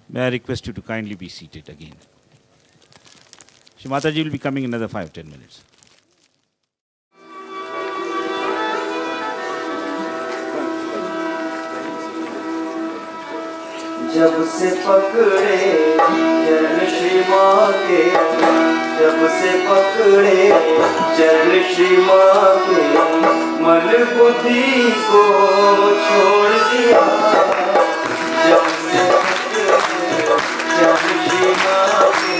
May I request you to kindly be seated again. Shri Mataji will be coming in another 5-10 minutes. जब से पकड़े चरण श्री माँ के, जब से पकड़े चरण श्री माँ के, मन बुद्धि को छोड़ दिया। जब से पकड़े चरण श्री माँ के,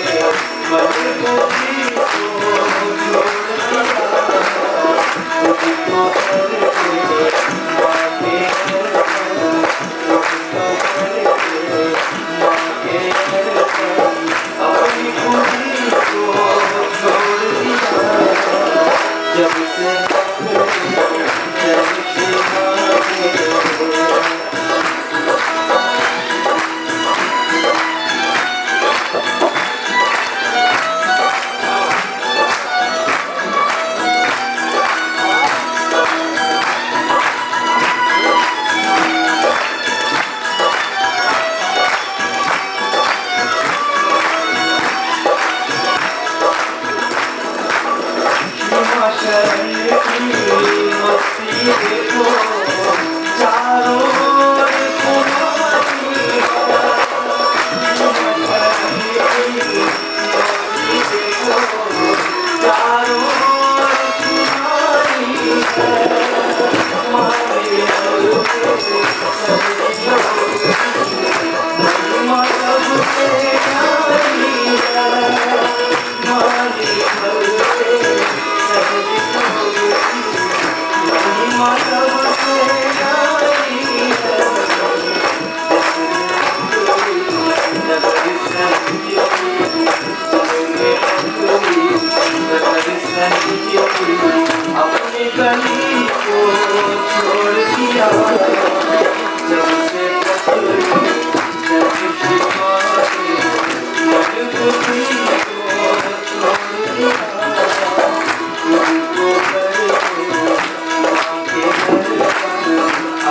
मन बुद्धि को छोड़ दिया। बुद्धि को करके माँ के अपनी खुदी को छोड़ दिया। जब से जब श्री माँ के अपनी गली को छोड़ दिया। जब से जब श्री माँ के मन बुद्धि को छोड़ दिया। उनको करके माँ के घर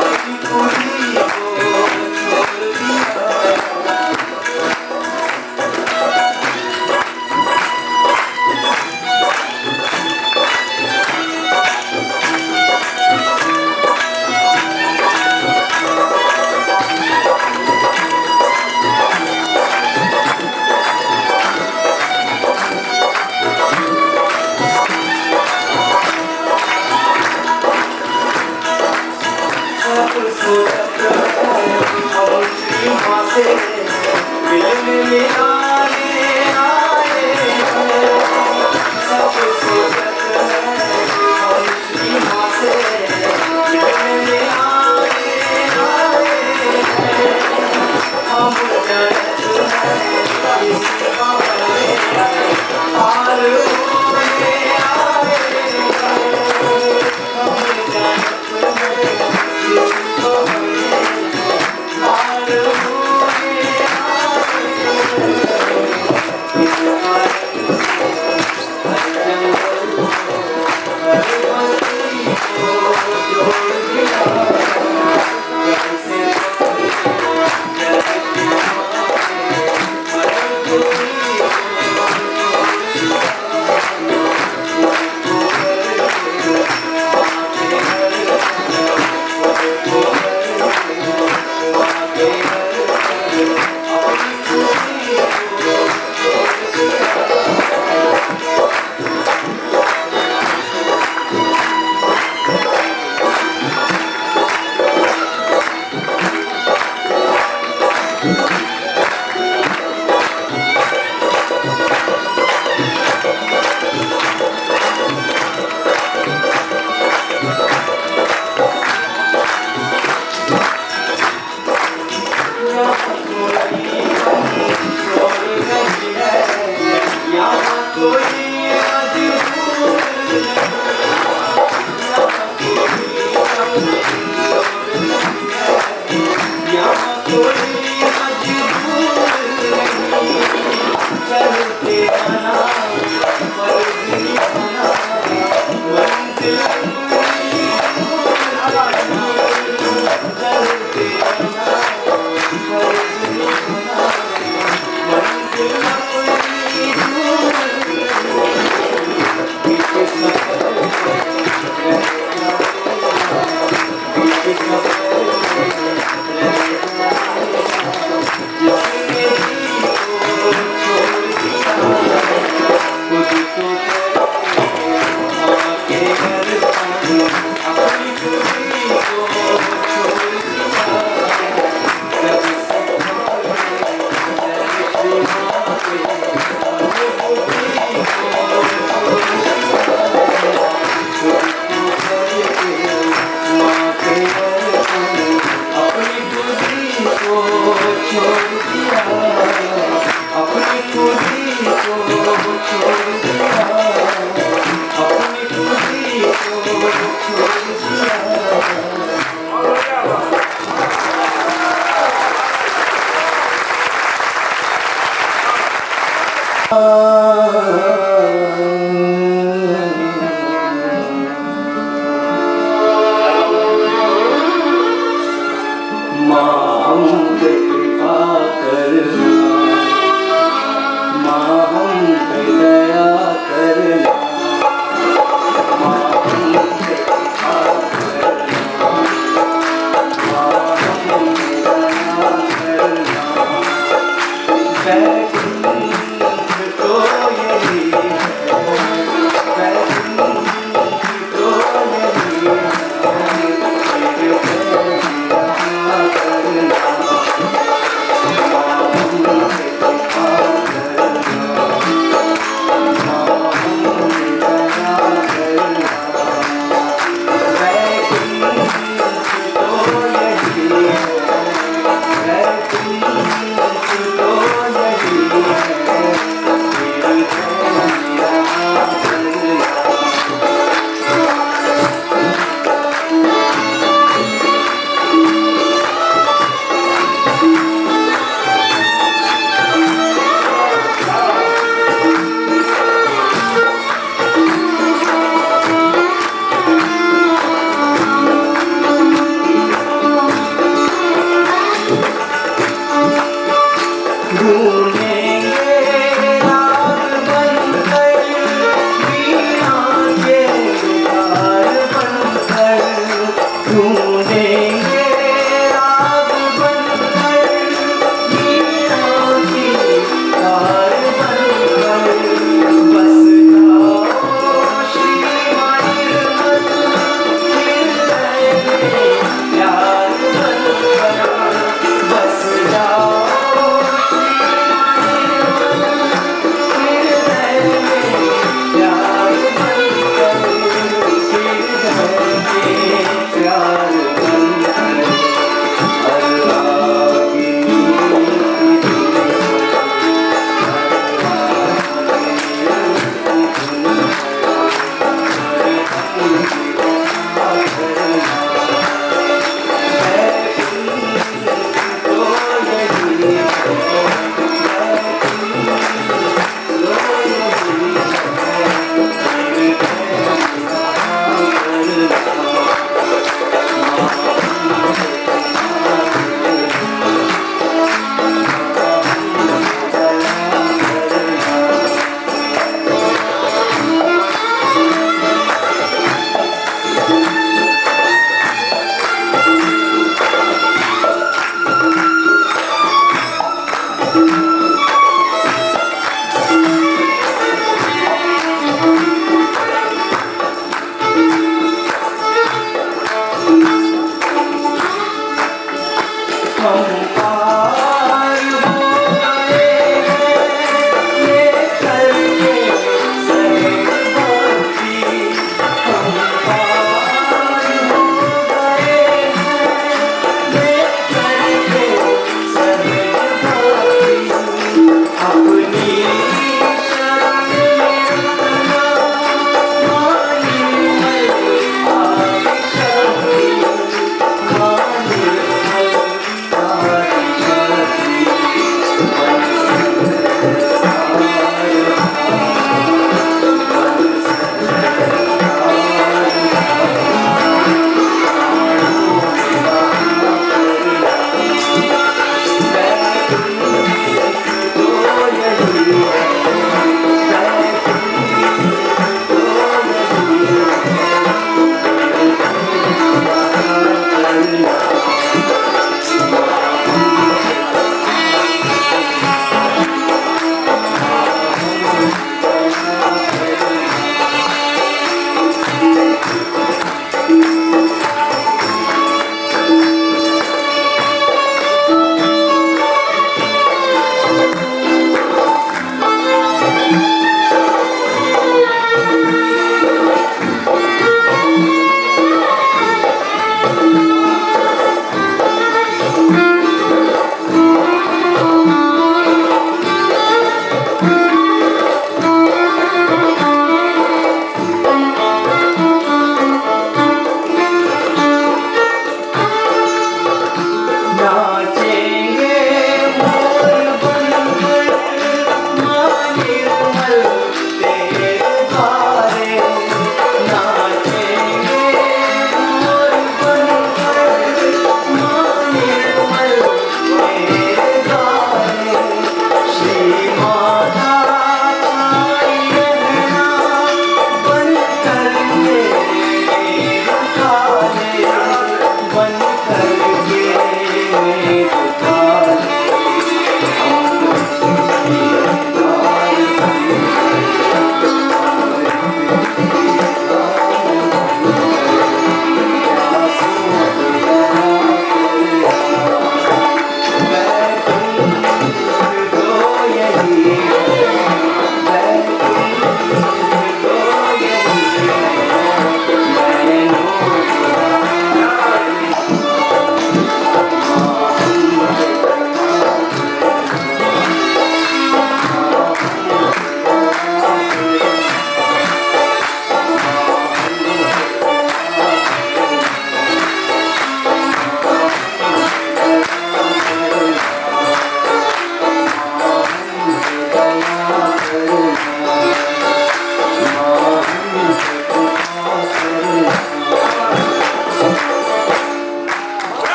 अपनी बुद्धि को छोड़ दिया। अपनी खुदी को छोड़ दिया, अपनी खुदी को छोड़ दिया। माँ हम पे कृपा करना, माँ हम पे दया करना, माँ हम पे कृपा करना, माँ हम पे दया करना। बैकुंठ तो यही है, बैकुंठ तो यही है, तेरे दया करना, माँ हम पे कृपा करना, माँ हम पे दया करना। बैकुंठ तो यही है, बैकुंठ तो यही है, तेरी दया करना। ढूंढेंगे राग बनकर, वीणा के तार बनकर, ढूंढेंगे राग बनकर, वीणा के तार बनकर। बस जाओ श्री निर्मल हृदय में प्यार बनकर, बस जाओ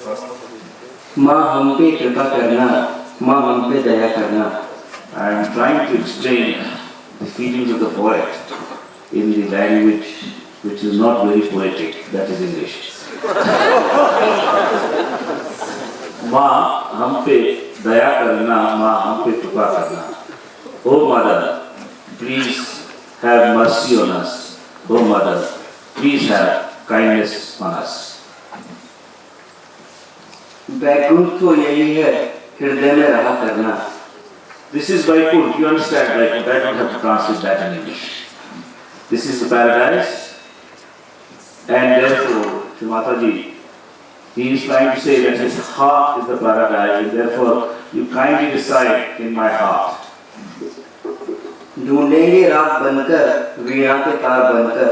माँ हम पे कृपा करना, माँ हम पे दया करना। I am trying to explain the feelings of the poet in the language which is not very poetic, that is English. माँ हम पे दया करना, माँ हम पे कृपा करना. Oh Mother, please have mercy on us. Oh Mother, please have kindness on us. Vaikuntha तो यही है, हृदय में रहा करना। This is Vaikunt, you understand Vaikunt, I don't have to translate that in English. This is the paradise, and therefore, Shri Mataji, he is trying to say that his heart is the paradise, and therefore you kindly reside in my heart. ढूंढेंगे राग बनकर, वीणा के तार बनकर।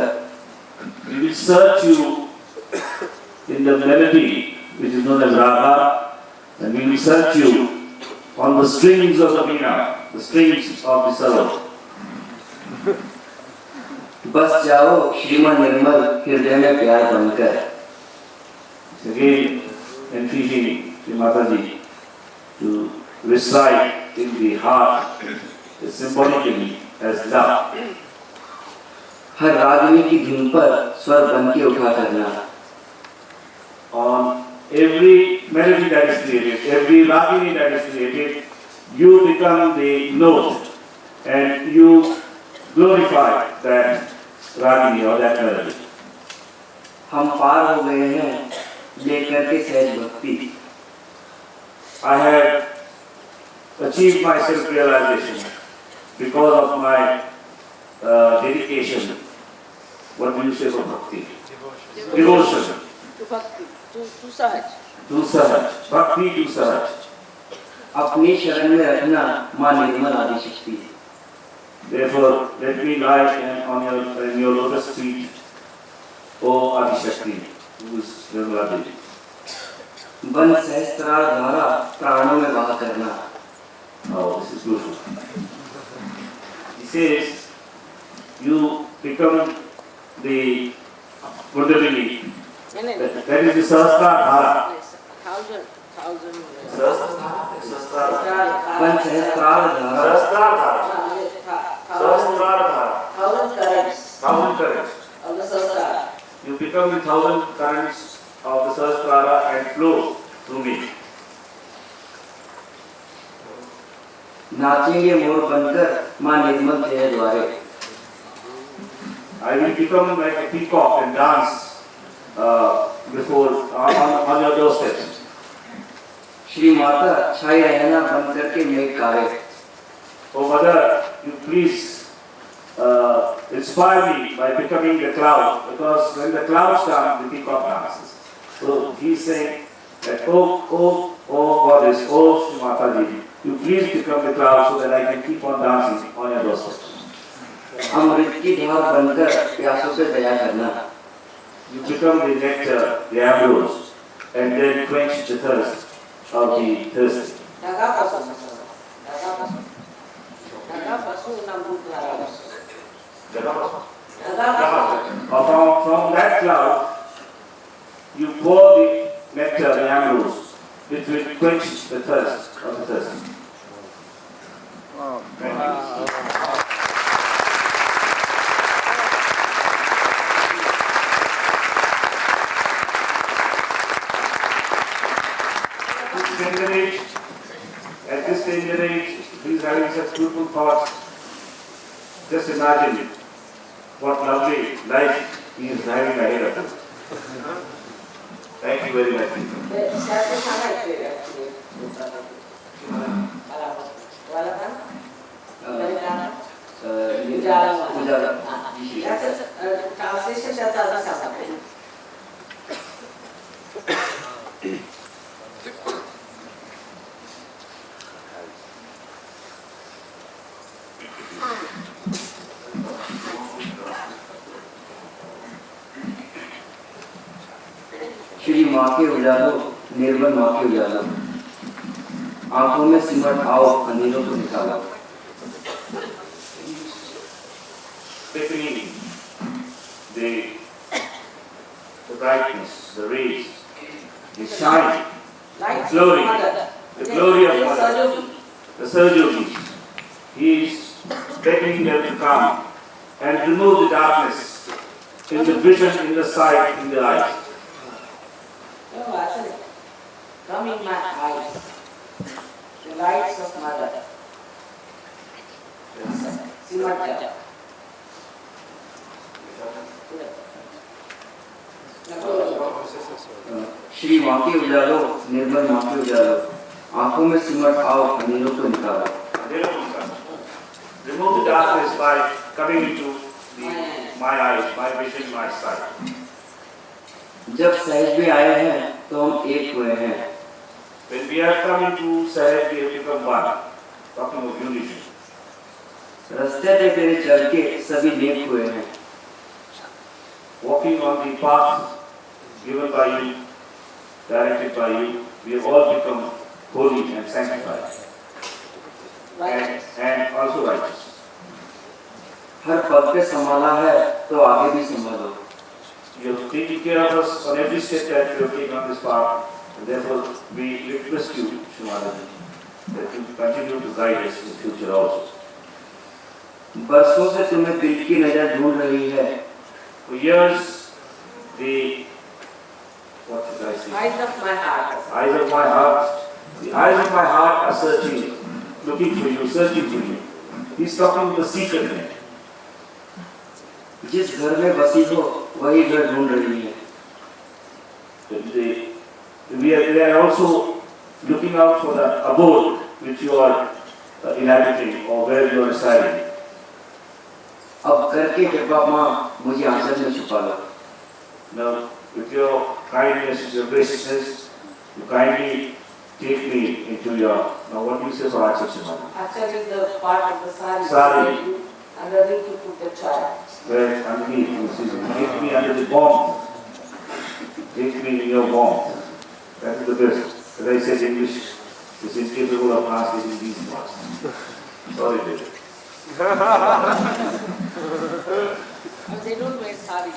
We will search you in the melody which is known as Raga, and we will search you on the strings of the Veena, the strings of the sarod. बस जाओ श्रीमान निर्मल हृदय में प्यार बनकर। Again, entreating Shri Mataji to reside in the heart symbolically as love. हर रागिनी की धुन पर स्वर बन के उठा करना। On every melody that is created, every ragini that is created, you become the note and you glorify that ragini or that melody. हम पार हो गए हैं लेकर के सहज भक्ति। I have achieved my self-realization because of my dedication. What do you say for bhakti? Devotion. To सहज Do sahaj. Bhakti do sahaj. अपनी शरण में रखना माँ निर्मल आदि शक्ति। Therefore, let me lie in your lotus feet, O Adishakti, who is Nirmala Devi. बन सहस्त्रार धारा प्राणों में बहा करना। Oh, this is beautiful. He says, you become the Kundalini. That is the Sahasrara Dhara. thousand Sahasrara बन सहस्त्रार धारा thousand currents Thousand currents. of the Sahasrara. You become the thousand currents of the Sahasrara and flow through me. नाचेंगे मोर बनकर माँ निर्मल तेरे द्वारे। I will become like a peacock and dance on your doorstep. Shri Mata छाई रहना बनकर के मेघ कारे। Oh Mother, you please inspire me by becoming the cloud, because when the clouds come, the peacock dances. So he is saying that, oh Goddess, oh Shri Mataji, you please become the cloud so that I can keep on dancing on your doorstep. अमृत की धार बनकर प्यासों पे दया करना। You become the nectar, the ambrose, and then quench the thirst of the thirsty. Daga pasu nambu dhara. From that cloud, you pour the nectar, the ambrose, which will quench the thirst of the thirsty. Thank you. At this tender age, he's having such beautiful thoughts. Just imagine what lovely life he is having ahead of him. Thank you very much. Satu sana itu. Walaupun dari mana? Ujaran. That's a translation that's other something. Shri माँ के उजालों, निर्मल माँ के उजालों, आंखों में सिमट आओ अंधेरों को निकालो। Beckoning the brightness, the rays His shine, Lights glory, of Mother. the glory of Yes, Mother, Sajogi. the Sahajogi. He is begging them to come and remove the darkness in the vision, in the sight, in the eyes. Oh, actually, come in my eyes. The lights of Mother. Simadja. Shri माँ के उजालो, निर्मल माँ के उजालो, आंखों में सिमट आओ अंधेरों को निकालो। Remove the darkness by coming into my eyes, my vision, my sight. जब सहज में आए हैं तो हम एक हुए हैं। When we have come into Sahaj, we have become one. Talking of unity. रास्ते पे तेरे चल के सभी नेक हुए हैं। Walking on the path given by you, directed by you, we have all become holy and sanctified. And also righteous. हर पग पे संभाला है तो आगे भी संभालो। You have taken care of us on every step that you have taken on this path, and therefore we request you, Shrimadaji, that you continue to guide us in the future also. बरसों से तुम्हें दिल की नजर ढूंढ रही है। For years, what should I say? Eyes of my heart. Eyes of my heart, the eyes of my heart are searching, looking for you, searching for you. He's talking to the seeker man. जिस घर में बसी हो वही घर ढूंढ रही है। They are also looking out for the abode which you are inhabiting or where you are residing. अब करके कृपा माँ मुझे आंचल में छुपा लो। Now, with your kindness, with your graciousness, you kindly take me into your. Now, what do you say for Achal Shrimadaji? Actually, the part of the sari. Sari. Underneath you put the child. Where underneath you see, take me under the bomb. Take me in your bomb. That is the best. As I said, English is incapable of translating these words. Sorry, David. But they don't wear sari.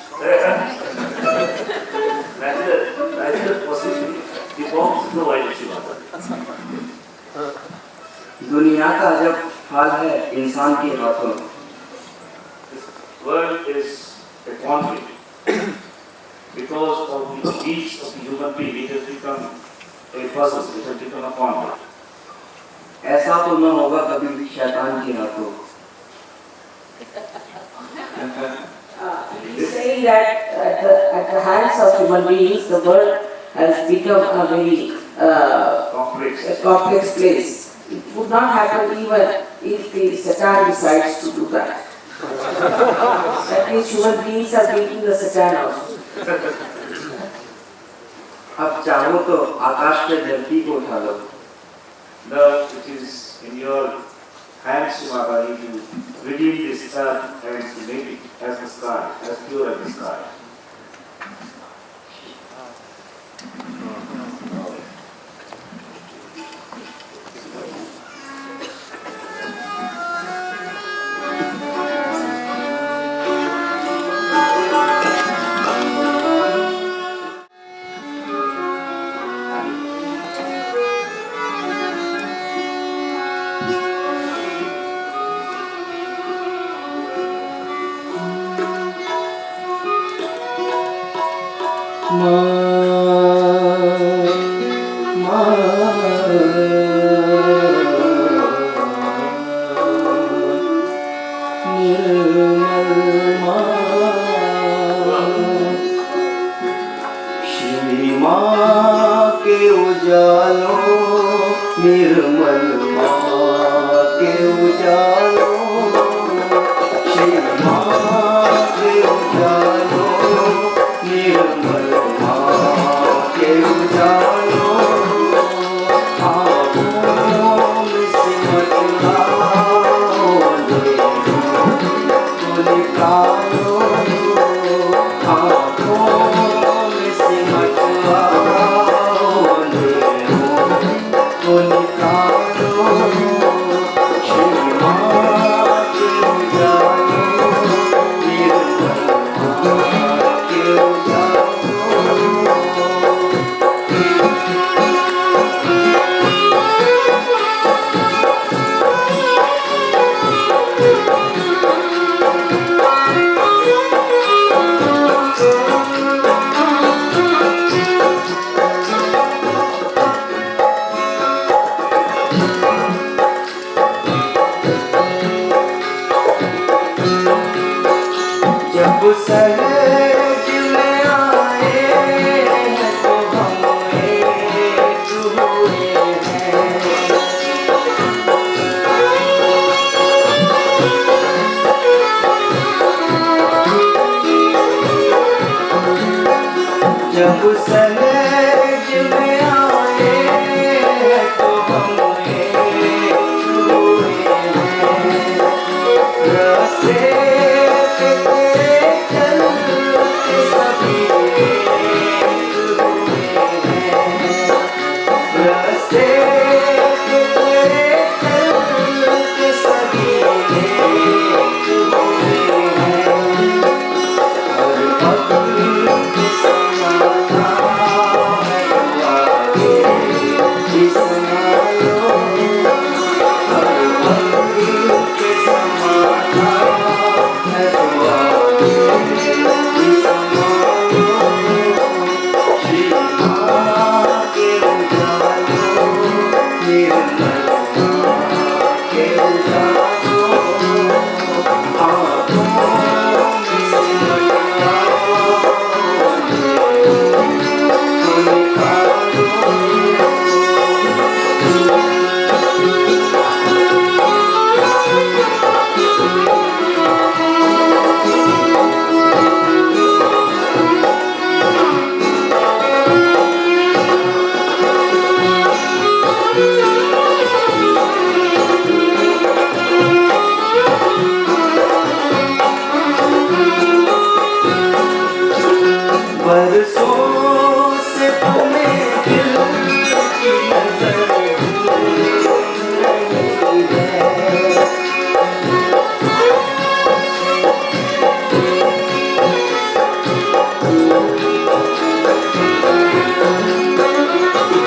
That is the position. The bomb is provided Shrimadaji. दुनिया का जब हाल है इंसान के हाथों में। This world is a conflict. Because of the deeds of the human being, it has become a puzzle, it has become a conflict. ऐसा तो न होगा कभी भी शैतान के हाथों। He's saying that at the hands of human beings, the world has become a very complex place. It would not happen even if the Satan decides to do that. That means human beings are beating the Satan also. अब चाहो तो आकाश पे धरती को उठा लो। Now it is in your hands, Shrimadaji, to redeem this earth and to make it as the sky, as pure as the sky. Shri माँ के उजालों, निर्मल माँ के उजालों, श्री माँ के उजालों, निर्मल माँ के उजालों, आँखों में सिमट आओ तो निकालो, आँखों में सिमट आओ तो निकालो, श्री माँ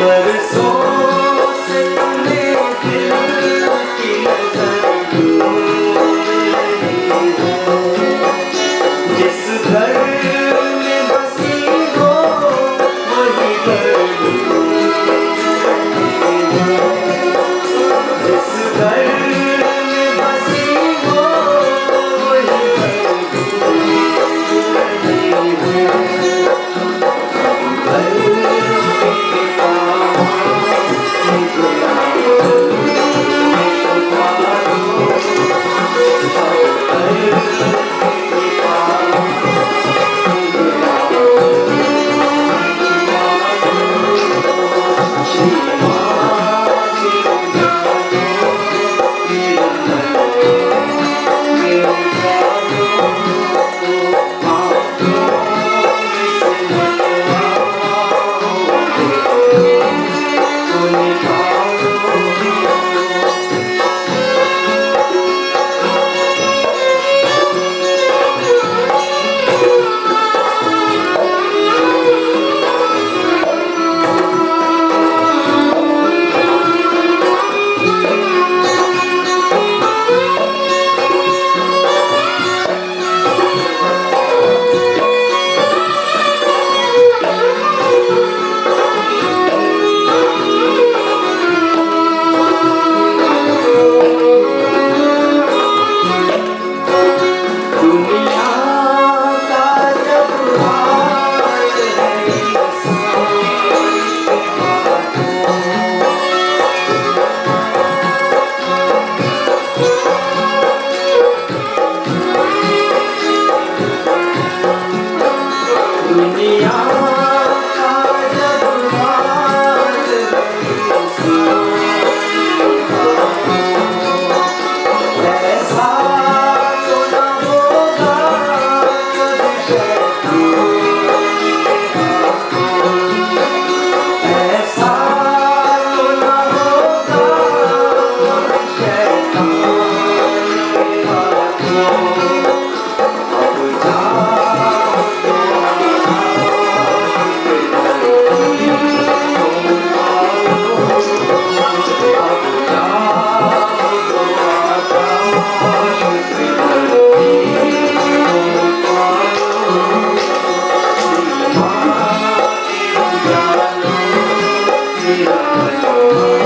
बरसों से तुमने दिल की नजर डूब रही हो, जिस घर में बसी हो वही घर डूब रही हो, जिस घर में बसी हो वही घर डूब रही हो। Thank you.